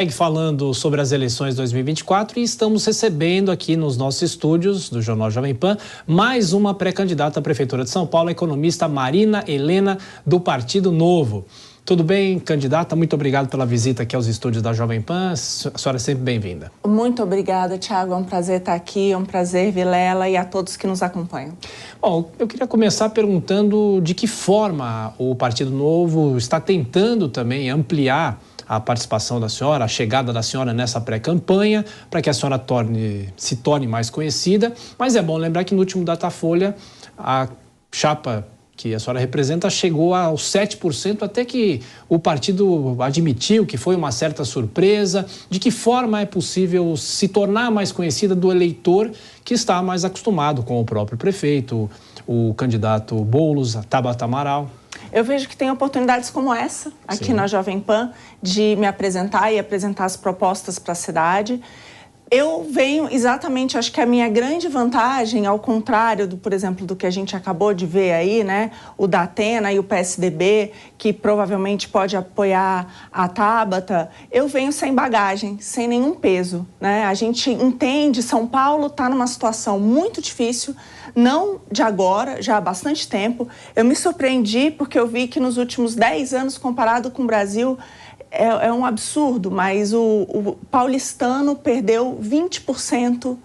Segue falando sobre as eleições 2024 e estamos recebendo aqui nos nossos estúdios do Jornal Jovem Pan mais uma pré-candidata à Prefeitura de São Paulo, a economista Marina Helena, do Partido Novo. Tudo bem, candidata? Muito obrigado pela visita aqui aos estúdios da Jovem Pan. A senhora é sempre bem-vinda. Muito obrigada, Thiago. É um prazer estar aqui, é um prazer, Vilela, e a todos que nos acompanham. Bom, eu queria começar perguntando de que forma o Partido Novo está tentando também ampliar a participação da senhora, a chegada da senhora nessa pré-campanha, para que a senhora se torne mais conhecida. Mas é bom lembrar que no último Datafolha, a chapa que a senhora representa chegou aos 7%, até que o partido admitiu que foi uma certa surpresa. De que forma é possível se tornar mais conhecida do eleitor que está mais acostumado com o próprio prefeito, o candidato Boulos, a Tabata Amaral? Eu vejo que tem oportunidades como essa, aqui Sim, na Jovem Pan, de me apresentar e apresentar as propostas para a cidade. Eu venho exatamente, acho que a minha grande vantagem, ao contrário, por exemplo, do que a gente acabou de ver aí, né? O Datena e o PSDB, que provavelmente pode apoiar a Tabata, eu venho sem bagagem, sem nenhum peso, né? A gente entende, São Paulo está numa situação muito difícil, não de agora, já há bastante tempo. Eu me surpreendi porque eu vi que nos últimos 10 anos, comparado com o Brasil, é um absurdo, mas o paulistano perdeu 20%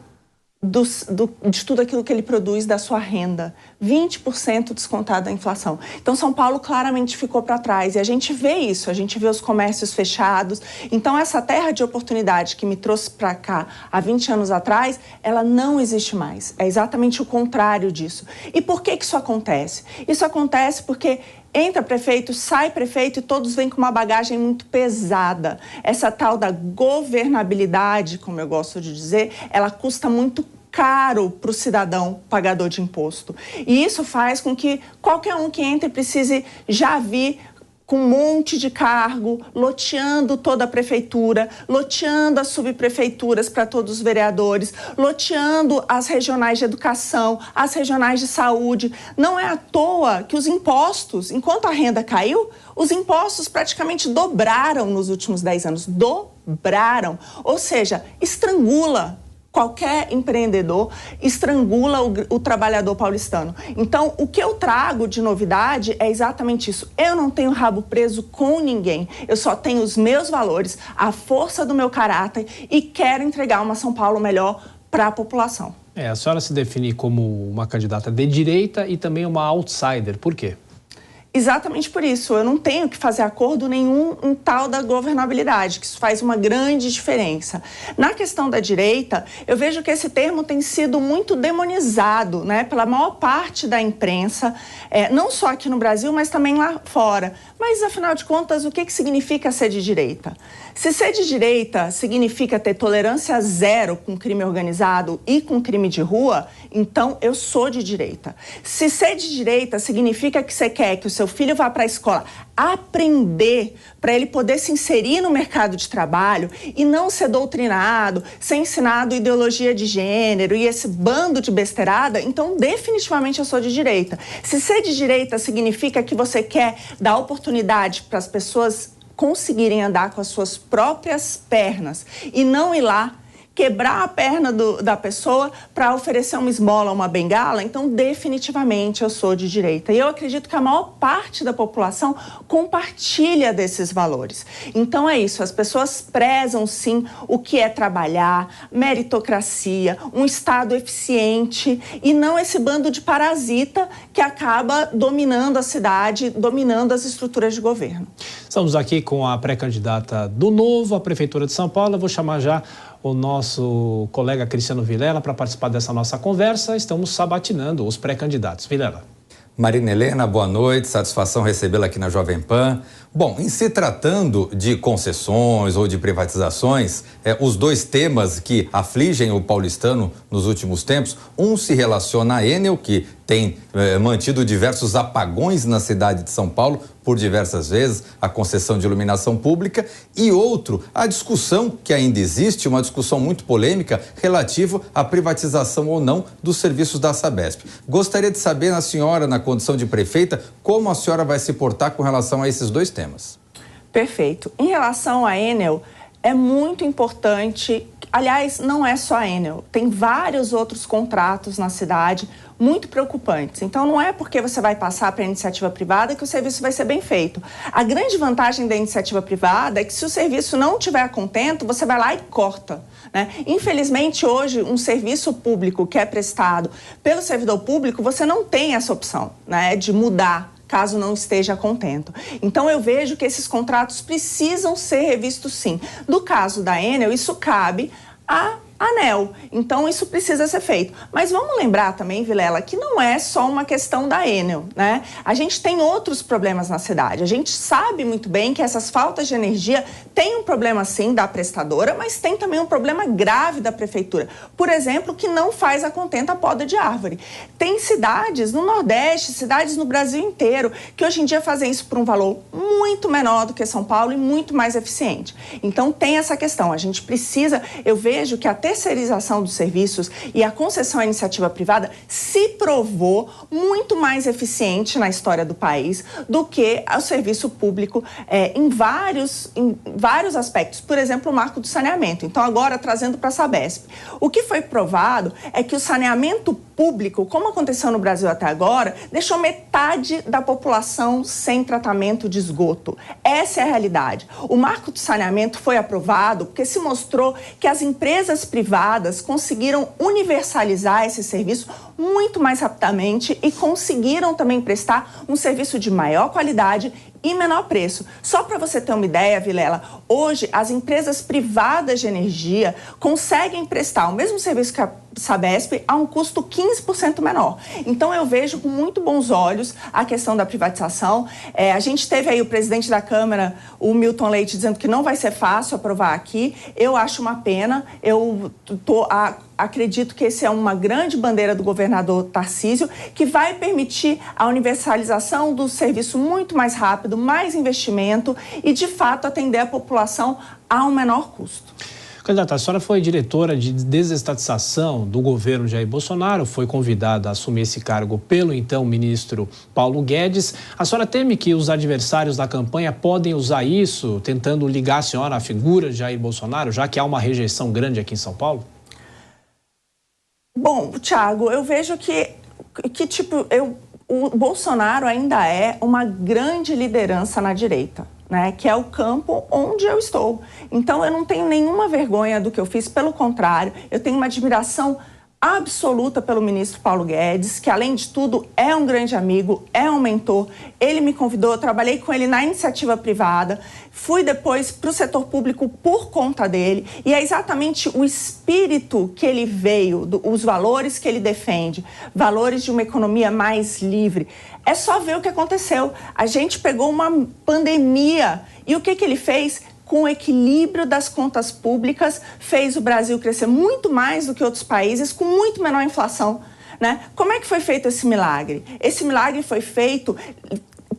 de tudo aquilo que ele produz da sua renda. 20% descontado da inflação. Então, São Paulo claramente ficou para trás. E a gente vê isso, a gente vê os comércios fechados. Então, essa terra de oportunidade que me trouxe para cá há 20 anos atrás, ela não existe mais. É exatamente o contrário disso. E por que isso acontece? Isso acontece porque entra prefeito, sai prefeito e todos vêm com uma bagagem muito pesada. Essa tal da governabilidade, como eu gosto de dizer, ela custa muito caro para o cidadão pagador de imposto. E isso faz com que qualquer um que entre precise já vir com um monte de cargo, loteando toda a prefeitura, loteando as subprefeituras para todos os vereadores, loteando as regionais de educação, as regionais de saúde. Não é à toa que os impostos, enquanto a renda caiu, os impostos praticamente dobraram nos últimos 10 anos. Dobraram. Ou seja, estrangula qualquer empreendedor, estrangula o trabalhador paulistano. Então, o que eu trago de novidade é exatamente isso. Eu não tenho rabo preso com ninguém. Eu só tenho os meus valores, a força do meu caráter e quero entregar uma São Paulo melhor para a população. A senhora se define como uma candidata de direita e também uma outsider. Por quê? Exatamente por isso, eu não tenho que fazer acordo nenhum em tal da governabilidade, que isso faz uma grande diferença. Na questão da direita, eu vejo que esse termo tem sido muito demonizado, né, pela maior parte da imprensa, não só aqui no Brasil, mas também lá fora. Mas, afinal de contas, o que significa ser de direita? Se ser de direita significa ter tolerância zero com crime organizado e com crime de rua, então eu sou de direita. Se ser de direita significa que você quer que o seu filho vá para a escola aprender para ele poder se inserir no mercado de trabalho e não ser doutrinado, ser ensinado ideologia de gênero e esse bando de besteirada, então definitivamente eu sou de direita. Se ser de direita significa que você quer dar oportunidade para as pessoas conseguirem andar com as suas próprias pernas e não ir lá quebrar a perna da pessoa para oferecer uma esmola, uma bengala, então definitivamente eu sou de direita. E eu acredito que a maior parte da população compartilha desses valores. Então é isso, as pessoas prezam sim o que é trabalhar, meritocracia, um Estado eficiente e não esse bando de parasita que acaba dominando a cidade, dominando as estruturas de governo. Estamos aqui com a pré-candidata do Novo à Prefeitura de São Paulo. Eu vou chamar já o nosso colega Cristiano Vilela para participar dessa nossa conversa. Estamos sabatinando os pré-candidatos. Vilela. Marina Helena, boa noite, satisfação recebê-la aqui na Jovem Pan. Bom, em se tratando de concessões ou de privatizações, os dois temas que afligem o paulistano nos últimos tempos, um se relaciona à Enel, que tem mantido diversos apagões na cidade de São Paulo por diversas vezes, a concessão de iluminação pública, e outro, a discussão que ainda existe, uma discussão muito polêmica, relativa à privatização ou não dos serviços da Sabesp. Gostaria de saber, a senhora, na condição de prefeita, como a senhora vai se portar com relação a esses dois temas. Perfeito. Em relação à Enel, é muito importante. Aliás, não é só a Enel, tem vários outros contratos na cidade muito preocupantes. Então, não é porque você vai passar para a iniciativa privada que o serviço vai ser bem feito. A grande vantagem da iniciativa privada é que se o serviço não estiver a contento, você vai lá e corta, né? Infelizmente, hoje, um serviço público que é prestado pelo servidor público, você não tem essa opção, né, de mudar caso não esteja contento. Então, eu vejo que esses contratos precisam ser revistos, sim. No caso da Enel, isso cabe à ANEEL. Então, isso precisa ser feito. Mas vamos lembrar também, Vilela, que não é só uma questão da Enel, né? A gente tem outros problemas na cidade. A gente sabe muito bem que essas faltas de energia têm um problema, sim, da prestadora, mas tem também um problema grave da prefeitura. Por exemplo, que não faz a contenta a poda de árvore. Tem cidades no Nordeste, cidades no Brasil inteiro, que hoje em dia fazem isso por um valor muito menor do que São Paulo e muito mais eficiente. Então, tem essa questão. A gente precisa, eu vejo que a terceirização dos serviços e a concessão à iniciativa privada se provou muito mais eficiente na história do país do que o serviço público em vários aspectos. Por exemplo, o marco do saneamento. Então, agora, trazendo para a Sabesp. O que foi provado é que o saneamento público, como aconteceu no Brasil até agora, deixou metade da população sem tratamento de esgoto. Essa é a realidade. O marco do saneamento foi aprovado porque se mostrou que as empresas privadas conseguiram universalizar esse serviço muito mais rapidamente e conseguiram também prestar um serviço de maior qualidade e menor preço. Só para você ter uma ideia, Vilela, hoje as empresas privadas de energia conseguem prestar o mesmo serviço que a Sabesp a um custo 15% menor. Então eu vejo com muito bons olhos a questão da privatização. A gente teve aí o presidente da Câmara, o Milton Leite, dizendo que não vai ser fácil aprovar aqui. Eu acho uma pena. Acredito que essa é uma grande bandeira do governador Tarcísio, que vai permitir a universalização do serviço muito mais rápido, mais investimento e, de fato, atender a população a um menor custo. Candidata, a senhora foi diretora de desestatização do governo Jair Bolsonaro, foi convidada a assumir esse cargo pelo então ministro Paulo Guedes. A senhora teme que os adversários da campanha podem usar isso, tentando ligar a senhora à figura de Jair Bolsonaro, já que há uma rejeição grande aqui em São Paulo? Bom, Thiago, eu vejo o Bolsonaro ainda é uma grande liderança na direita, né? Que é o campo onde eu estou. Então, eu não tenho nenhuma vergonha do que eu fiz, pelo contrário, eu tenho uma admiração absoluta pelo ministro Paulo Guedes, que, além de tudo, é um grande amigo, é um mentor. Ele me convidou, eu trabalhei com ele na iniciativa privada, fui depois para o setor público por conta dele, e é exatamente o espírito que ele veio, os valores que ele defende, valores de uma economia mais livre. É só ver o que aconteceu. A gente pegou uma pandemia e o que ele fez? Com o equilíbrio das contas públicas, fez o Brasil crescer muito mais do que outros países, com muito menor inflação, né? Como é que foi feito esse milagre? Esse milagre foi feito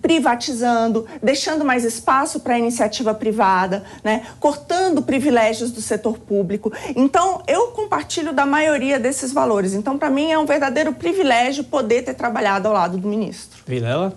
privatizando, deixando mais espaço para a iniciativa privada, né? Cortando privilégios do setor público. Então, eu compartilho da maioria desses valores. Então, para mim, é um verdadeiro privilégio poder ter trabalhado ao lado do ministro. Vilela?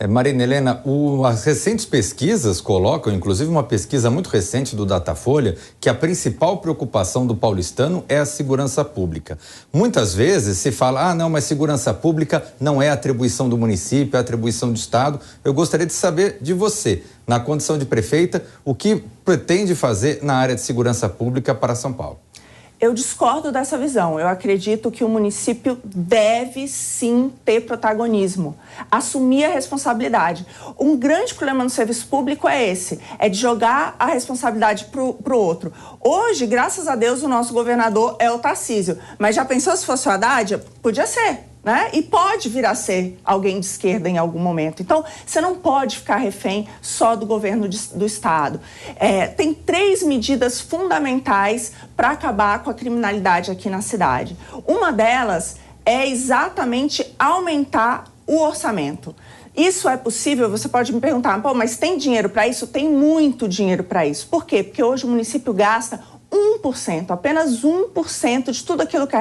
Marina Helena, as recentes pesquisas colocam, inclusive uma pesquisa muito recente do Datafolha, que a principal preocupação do paulistano é a segurança pública. Muitas vezes se fala, não, mas segurança pública não é atribuição do município, é atribuição do Estado. Eu gostaria de saber de você, na condição de prefeita, o que pretende fazer na área de segurança pública para São Paulo. Eu discordo dessa visão. Eu acredito que o município deve, sim, ter protagonismo, assumir a responsabilidade. Um grande problema no serviço público é esse, é de jogar a responsabilidade para o outro. Hoje, graças a Deus, o nosso governador é o Tarcísio, mas já pensou se fosse o Haddad? Podia ser, né? E pode vir a ser alguém de esquerda em algum momento. Então, você não pode ficar refém só do governo do Estado. Tem 3 medidas fundamentais para acabar com a criminalidade aqui na cidade. Uma delas é exatamente aumentar o orçamento. Isso é possível? Você pode me perguntar, mas tem dinheiro para isso? Tem muito dinheiro para isso. Por quê? Porque hoje o município gasta 1 1%, apenas 1% de tudo aquilo que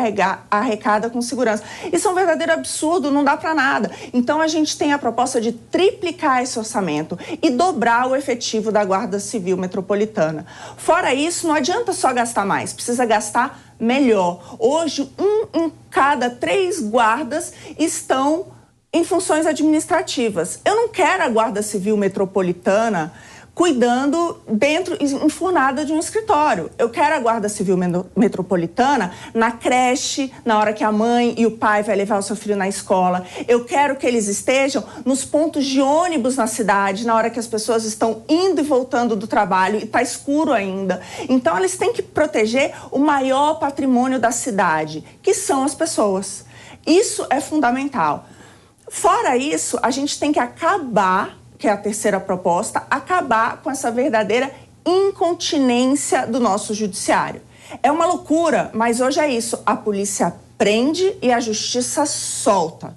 arrecada com segurança. Isso é um verdadeiro absurdo, não dá para nada. Então a gente tem a proposta de triplicar esse orçamento e dobrar o efetivo da Guarda Civil Metropolitana. Fora isso, não adianta só gastar mais, precisa gastar melhor. Hoje, 1 em cada 3 guardas estão em funções administrativas. Eu não quero a Guarda Civil Metropolitana cuidando enfurnada de um escritório. Eu quero a Guarda Civil Metropolitana na creche, na hora que a mãe e o pai vai levar o seu filho na escola. Eu quero que eles estejam nos pontos de ônibus na cidade, na hora que as pessoas estão indo e voltando do trabalho e está escuro ainda. Então, eles têm que proteger o maior patrimônio da cidade, que são as pessoas. Isso é fundamental. Fora isso, a gente tem que acabar, que é a terceira proposta, acabar com essa verdadeira incontinência do nosso judiciário. É uma loucura, mas hoje é isso. A polícia prende e a justiça solta.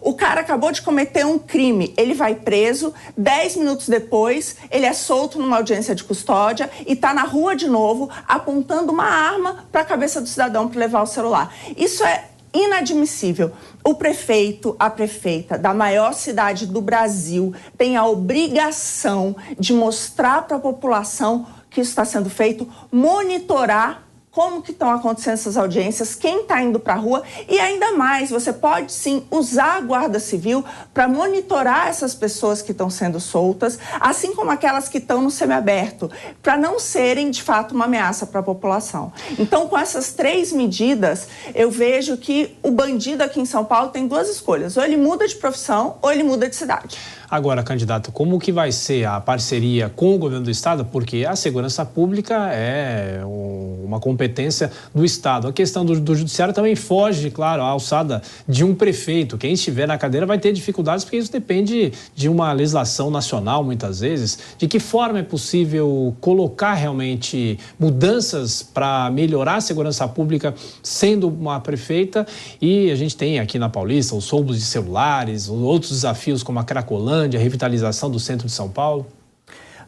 O cara acabou de cometer um crime, ele vai preso, 10 minutos depois, ele é solto numa audiência de custódia e está na rua de novo, apontando uma arma para a cabeça do cidadão para levar o celular. Isso é inadmissível. O prefeito, a prefeita da maior cidade do Brasil tem a obrigação de mostrar para a população que isso está sendo feito, monitorar como que estão acontecendo essas audiências, quem está indo para a rua e ainda mais, você pode sim usar a Guarda Civil para monitorar essas pessoas que estão sendo soltas, assim como aquelas que estão no semiaberto, para não serem de fato uma ameaça para a população. Então, com essas 3 medidas, eu vejo que o bandido aqui em São Paulo tem 2 escolhas, ou ele muda de profissão ou ele muda de cidade. Agora, candidato, como que vai ser a parceria com o governo do estado? Porque a segurança pública é uma competência do estado. A questão do judiciário também foge, claro, à alçada de um prefeito. Quem estiver na cadeira vai ter dificuldades, porque isso depende de uma legislação nacional, muitas vezes. De que forma é possível colocar realmente mudanças para melhorar a segurança pública sendo uma prefeita? E a gente tem aqui na Paulista os roubos de celulares, outros desafios como a Cracolândia, a revitalização do centro de São Paulo?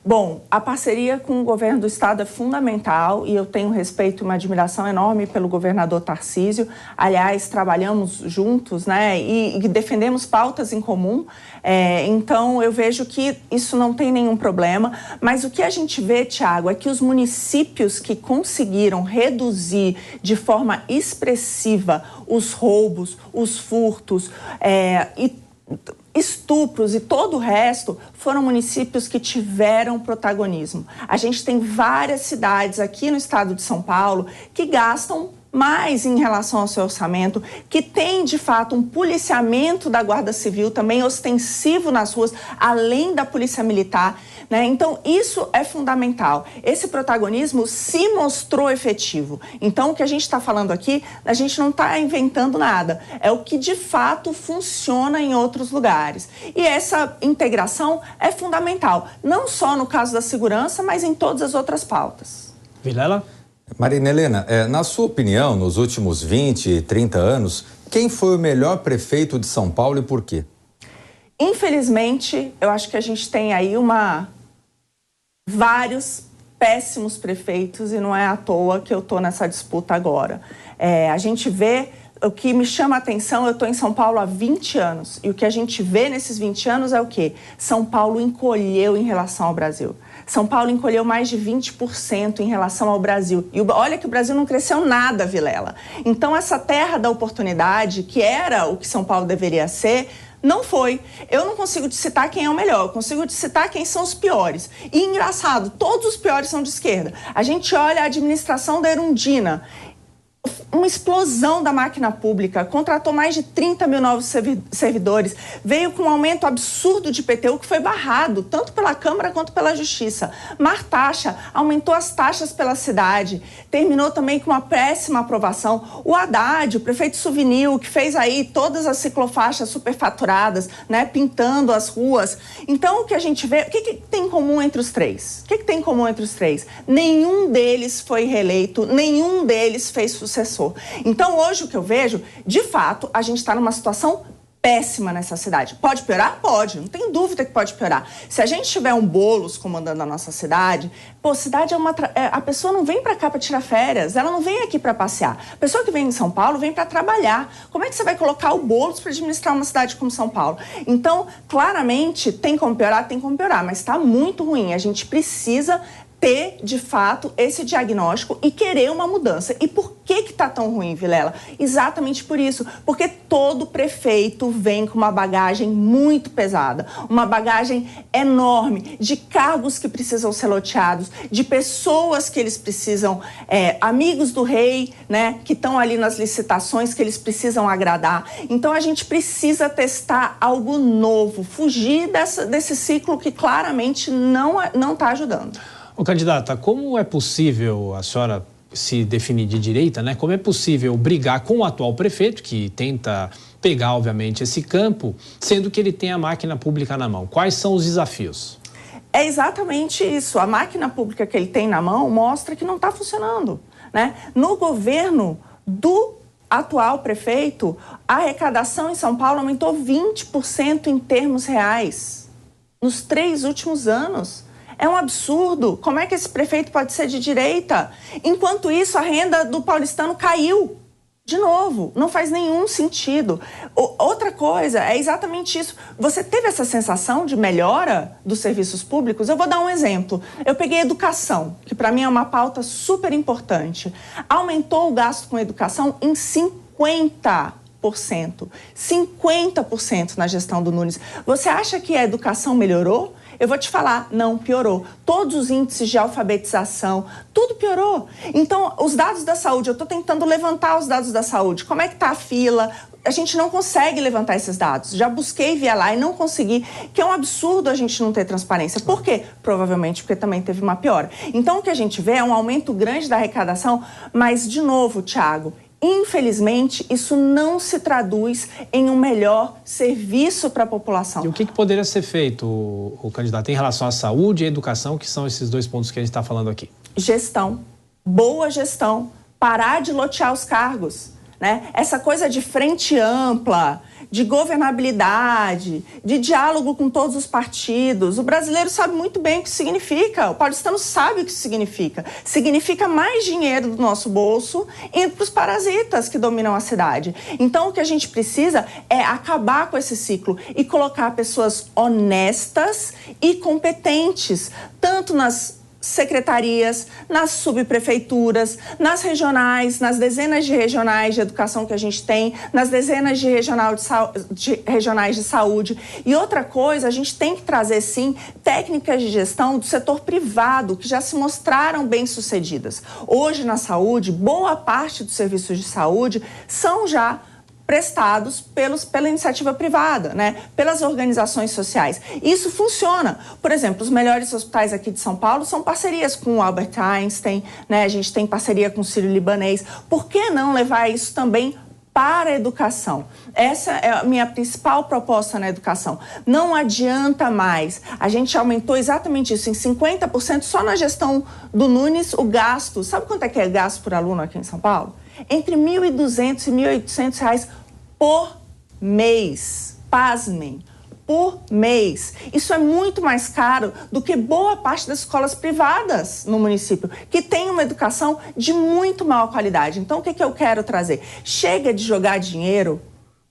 Bom, a parceria com o governo do estado é fundamental e eu tenho respeito e uma admiração enorme pelo governador Tarcísio. Aliás, trabalhamos juntos, né, e defendemos pautas em comum. Então, eu vejo que isso não tem nenhum problema. Mas o que a gente vê, Tiago, é que os municípios que conseguiram reduzir de forma expressiva os roubos, os furtos estupros e todo o resto foram municípios que tiveram protagonismo. A gente tem várias cidades aqui no estado de São Paulo que gastam mais em relação ao seu orçamento, que tem de fato um policiamento da Guarda Civil também ostensivo nas ruas, além da Polícia Militar, né? Então isso é fundamental. Esse protagonismo se mostrou efetivo. Então o que a gente está falando aqui, a gente não está inventando nada, é o que de fato funciona em outros lugares. E essa integração é fundamental, não só no caso da segurança, mas em todas as outras pautas. Vilela? Marina Helena, na sua opinião, nos últimos 20, 30 anos, quem foi o melhor prefeito de São Paulo e por quê? Infelizmente, eu acho que a gente tem aí vários péssimos prefeitos e não é à toa que eu estou nessa disputa agora. A gente vê, o que me chama a atenção, eu estou em São Paulo há 20 anos e o que a gente vê nesses 20 anos é o quê? São Paulo encolheu em relação ao Brasil. São Paulo encolheu mais de 20% em relação ao Brasil. E olha que o Brasil não cresceu nada, Vilela. Então, essa terra da oportunidade, que era o que São Paulo deveria ser, não foi. Eu não consigo te citar quem é o melhor, eu consigo te citar quem são os piores. E engraçado, todos os piores são de esquerda. A gente olha a administração da Erundina, uma explosão da máquina pública, contratou mais de 30 mil novos servidores, veio com um aumento absurdo de IPTU que foi barrado, tanto pela Câmara quanto pela Justiça. Martaxa aumentou as taxas pela cidade, terminou também com uma péssima aprovação. O Haddad, o prefeito Suvinil, que fez aí todas as ciclofaixas superfaturadas, né, pintando as ruas. Então, o que a gente vê, o que tem em comum entre os três? O que tem em comum entre os três? Nenhum deles foi reeleito, nenhum deles fez sucessor. Então, hoje o que eu vejo, de fato, a gente está numa situação péssima nessa cidade. Pode piorar? Pode, não tem dúvida que pode piorar. Se a gente tiver um Boulos comandando a nossa cidade, cidade a pessoa não vem para cá para tirar férias, ela não vem aqui para passear. A pessoa que vem em São Paulo vem para trabalhar. Como é que você vai colocar o Boulos para administrar uma cidade como São Paulo? Então, claramente, tem como piorar, mas está muito ruim. A gente precisa ter, de fato, esse diagnóstico e querer uma mudança. E por que está tão ruim, Vilela? Exatamente por isso. Porque todo prefeito vem com uma bagagem muito pesada, uma bagagem enorme de cargos que precisam ser loteados, de pessoas que eles precisam, amigos do rei, né, que estão ali nas licitações que eles precisam agradar. Então, a gente precisa testar algo novo, fugir desse ciclo que claramente não está ajudando. Ô, candidata, como é possível a senhora se definir de direita, né? Como é possível brigar com o atual prefeito, que tenta pegar, obviamente, esse campo, sendo que ele tem a máquina pública na mão? Quais são os desafios? É exatamente isso. A máquina pública que ele tem na mão mostra que não está funcionando, né? No governo do atual prefeito, a arrecadação em São Paulo aumentou 20% em termos reais nos 3 últimos anos. É um absurdo. Como é que esse prefeito pode ser de direita? Enquanto isso, a renda do paulistano caiu. De novo, não faz nenhum sentido. Outra coisa é exatamente isso. Você teve essa sensação de melhora dos serviços públicos? Eu vou dar um exemplo. Eu peguei educação, que para mim é uma pauta super importante. Aumentou o gasto com educação em 50%. 50% na gestão do Nunes. Você acha que a educação melhorou? Eu vou te falar, não, piorou. Todos os índices de alfabetização, tudo piorou. Então, os dados da saúde, eu estou tentando levantar os dados da saúde. Como é que está a fila? A gente não consegue levantar esses dados. Já busquei via lá e não consegui, que é um absurdo a gente não ter transparência. Por quê? Provavelmente porque também teve uma piora. Então, o que a gente vê é um aumento grande da arrecadação, mas, de novo, Thiago, infelizmente, isso não se traduz em um melhor serviço para a população. E o que poderia ser feito, o candidato, em relação à saúde e à educação, que são esses 2 pontos que a gente está falando aqui? Gestão, boa gestão, parar de lotear os cargos, né? Essa coisa de frente ampla, de governabilidade, de diálogo com todos os partidos. O brasileiro sabe muito bem o que significa, o paulistano sabe o que significa. Significa mais dinheiro do nosso bolso indo para os parasitas que dominam a cidade. Então, o que a gente precisa é acabar com esse ciclo e colocar pessoas honestas e competentes, tanto nas secretarias, nas subprefeituras, nas regionais, nas dezenas de regionais de educação que a gente tem, nas dezenas de regionais de saúde. E outra coisa, a gente tem que trazer, sim, técnicas de gestão do setor privado, que já se mostraram bem-sucedidas. Hoje, na saúde, boa parte dos serviços de saúde são já prestados pela iniciativa privada, né? Pelas organizações sociais. Isso funciona. Por exemplo, os melhores hospitais aqui de São Paulo são parcerias com o Albert Einstein, né? A gente tem parceria com o Sírio-Libanês. Por que não levar isso também para a educação? Essa é a minha principal proposta na educação. Não adianta mais. A gente aumentou exatamente isso, em 50% só na gestão do Nunes, o gasto. Sabe quanto é que é gasto por aluno aqui em São Paulo? Entre R$ 1.200 e R$ 1.800 por mês. Pasmem, por mês. Isso é muito mais caro do que boa parte das escolas privadas no município, que tem uma educação de muito maior qualidade. Então, o que eu quero trazer? Chega de jogar dinheiro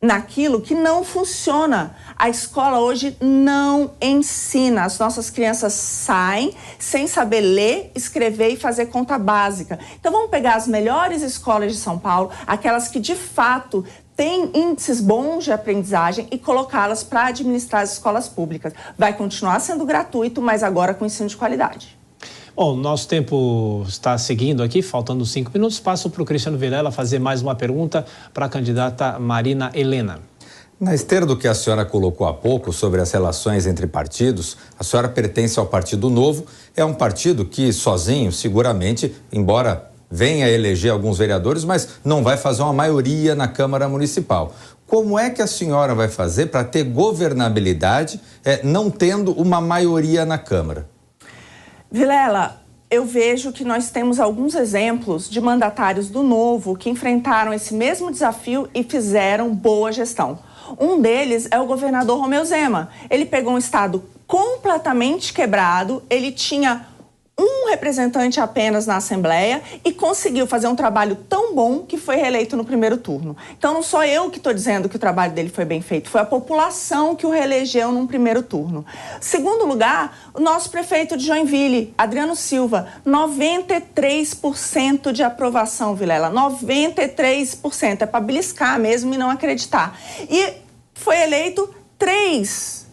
naquilo que não funciona. A escola hoje não ensina. As nossas crianças saem sem saber ler, escrever e fazer conta básica. Então, vamos pegar as melhores escolas de São Paulo, aquelas que, de fato, têm índices bons de aprendizagem e colocá-las para administrar as escolas públicas. Vai continuar sendo gratuito, mas agora com ensino de qualidade. Bom, nosso tempo está seguindo aqui, faltando 5 minutos. Passo para o Cristiano Vilela fazer mais uma pergunta para a candidata Marina Helena. Na esteira do que a senhora colocou há pouco sobre as relações entre partidos, a senhora pertence ao Partido Novo. É um partido que sozinho, seguramente, embora venha eleger alguns vereadores, mas não vai fazer uma maioria na Câmara Municipal. Como é que a senhora vai fazer para ter governabilidade, não tendo uma maioria na Câmara? Vilela, eu vejo que nós temos alguns exemplos de mandatários do Novo que enfrentaram esse mesmo desafio e fizeram boa gestão. Um deles é o governador Romeu Zema. Ele pegou um estado completamente quebrado, ele tinha um representante apenas na Assembleia e conseguiu fazer um trabalho tão bom que foi reeleito no primeiro turno. Então não sou eu que estou dizendo que o trabalho dele foi bem feito, foi a população que o reelegeu num primeiro turno. Segundo lugar, o nosso prefeito de Joinville, Adriano Silva, 93% de aprovação, Vilela, 93%, é para beliscar mesmo e não acreditar. E foi eleito 3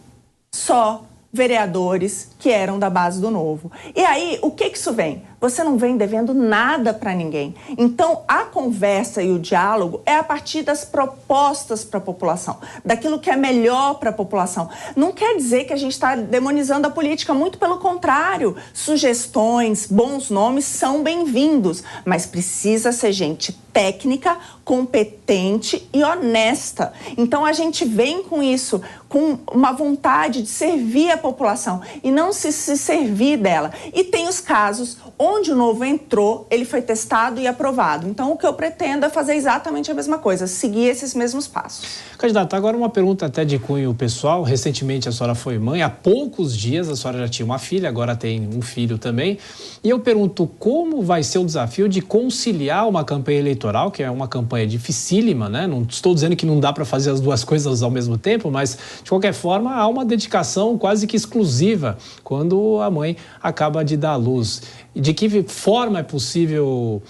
só vereadores que eram da base do Novo. E aí, o que isso vem? Você não vem devendo nada para ninguém. Então, a conversa e o diálogo é a partir das propostas para a população, daquilo que é melhor para a população. Não quer dizer que a gente está demonizando a política, muito pelo contrário. Sugestões, bons nomes são bem-vindos, mas precisa ser gente técnica, competente e honesta. Então, a gente vem com isso, com uma vontade de servir a população e não se servir dela. E tem os casos onde o Novo entrou, ele foi testado e aprovado. Então, o que eu pretendo é fazer exatamente a mesma coisa, seguir esses mesmos passos. Candidata, agora uma pergunta até de cunho pessoal. Recentemente a senhora foi mãe, há poucos dias a senhora já tinha uma filha, agora tem um filho também. E eu pergunto como vai ser o desafio de conciliar uma campanha eleitoral, que é uma campanha dificílima, né? Não estou dizendo que não dá para fazer as duas coisas ao mesmo tempo, mas de qualquer forma há uma dedicação quase que exclusiva quando a mãe acaba de dar à luz. De que forma é possível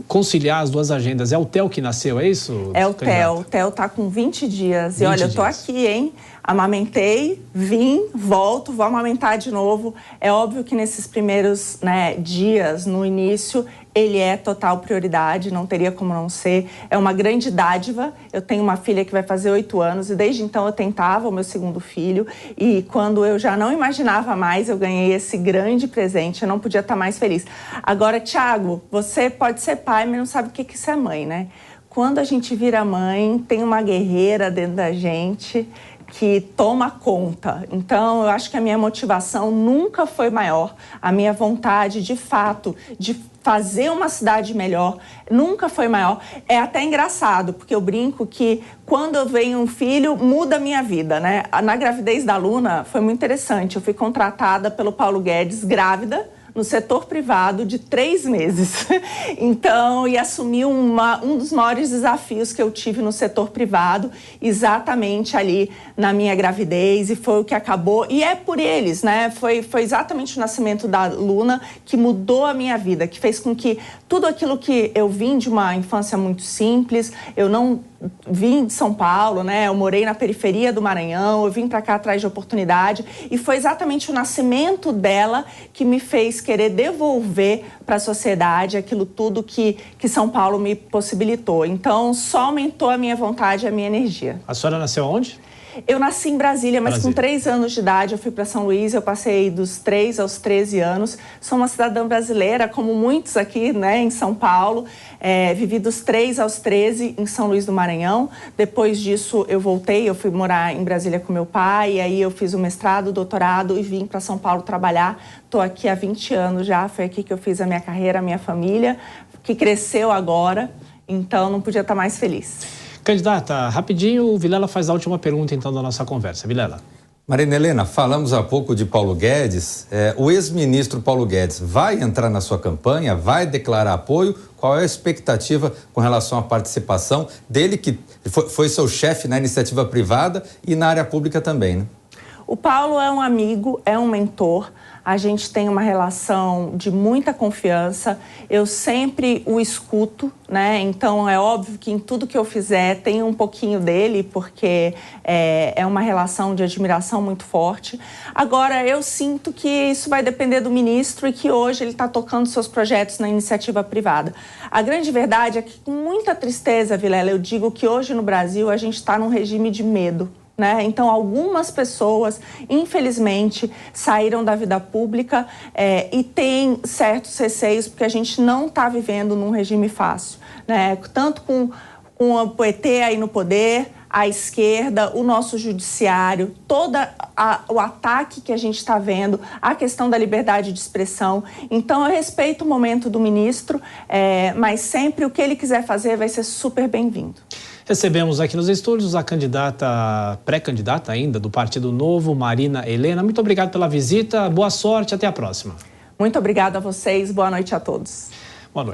conciliar as duas agendas? É o Theo que nasceu, é isso? É o Theo. O Theo está com 20 dias. E olha, eu tô aqui, hein? Amamentei, vim, volto, vou amamentar de novo. É óbvio que nesses primeiros dias, no início, ele é total prioridade, não teria como não ser. É uma grande dádiva. Eu tenho uma filha que vai fazer 8 anos e desde então eu tentava o meu segundo filho. E quando eu já não imaginava mais, eu ganhei esse grande presente. Eu não podia estar mais feliz. Agora, Thiago, você pode ser pai, mas não sabe o que isso é mãe, né? Quando a gente vira mãe, tem uma guerreira dentro da gente que toma conta. Então, eu acho que a minha motivação nunca foi maior. A minha vontade, de fato, de fazer uma cidade melhor, nunca foi maior. É até engraçado, porque eu brinco que quando eu venho um filho, muda a minha vida, né? Na gravidez da Luna, foi muito interessante. Eu fui contratada pelo Paulo Guedes, grávida, no setor privado de 3 meses. Então, e assumi um dos maiores desafios que eu tive no setor privado, exatamente ali na minha gravidez, e foi o que acabou, e é por eles, né? Foi exatamente o nascimento da Luna que mudou a minha vida, que fez com que tudo aquilo que eu vim de uma infância muito simples, eu não vim de São Paulo, né? Eu morei na periferia do Maranhão, eu vim para cá atrás de oportunidade e foi exatamente o nascimento dela que me fez querer devolver para a sociedade aquilo tudo que São Paulo me possibilitou. Então, só aumentou a minha vontade e a minha energia. A senhora nasceu onde? Eu nasci em Brasília, mas com 3 anos de idade eu fui para São Luís, eu passei dos 3 aos 13 anos. Sou uma cidadã brasileira, como muitos aqui, né, em São Paulo. Vivi dos 3 aos 13 em São Luís do Maranhão. Depois disso eu voltei, eu fui morar em Brasília com meu pai, e aí eu fiz o mestrado, o doutorado e vim para São Paulo trabalhar. Estou aqui há 20 anos já, foi aqui que eu fiz a minha carreira, a minha família, que cresceu agora, então não podia estar mais feliz. Candidata, rapidinho, o Vilela faz a última pergunta, então, da nossa conversa. Vilela. Marina Helena, falamos há pouco de Paulo Guedes. O ex-ministro Paulo Guedes vai entrar na sua campanha? Vai declarar apoio? Qual é a expectativa com relação à participação dele, que foi seu chefe na iniciativa privada e na área pública também, né? O Paulo é um amigo, é um mentor. A gente tem uma relação de muita confiança, eu sempre o escuto, né? Então é óbvio que em tudo que eu fizer tem um pouquinho dele, porque é uma relação de admiração muito forte. Agora, eu sinto que isso vai depender do ministro e que hoje ele está tocando seus projetos na iniciativa privada. A grande verdade é que, com muita tristeza, Vilela, eu digo que hoje no Brasil a gente está num regime de medo. Né? Então, algumas pessoas, infelizmente, saíram da vida pública e têm certos receios, porque a gente não está vivendo num regime fácil, né? Tanto com o PT aí no poder, a esquerda, o nosso judiciário, todo o ataque que a gente está vendo, a questão da liberdade de expressão. Então, eu respeito o momento do ministro, mas sempre o que ele quiser fazer vai ser super bem-vindo. Recebemos aqui nos estúdios a pré-candidata ainda do Partido Novo, Marina Helena. Muito obrigado pela visita, boa sorte, até a próxima. Muito obrigada a vocês, boa noite a todos. Boa noite.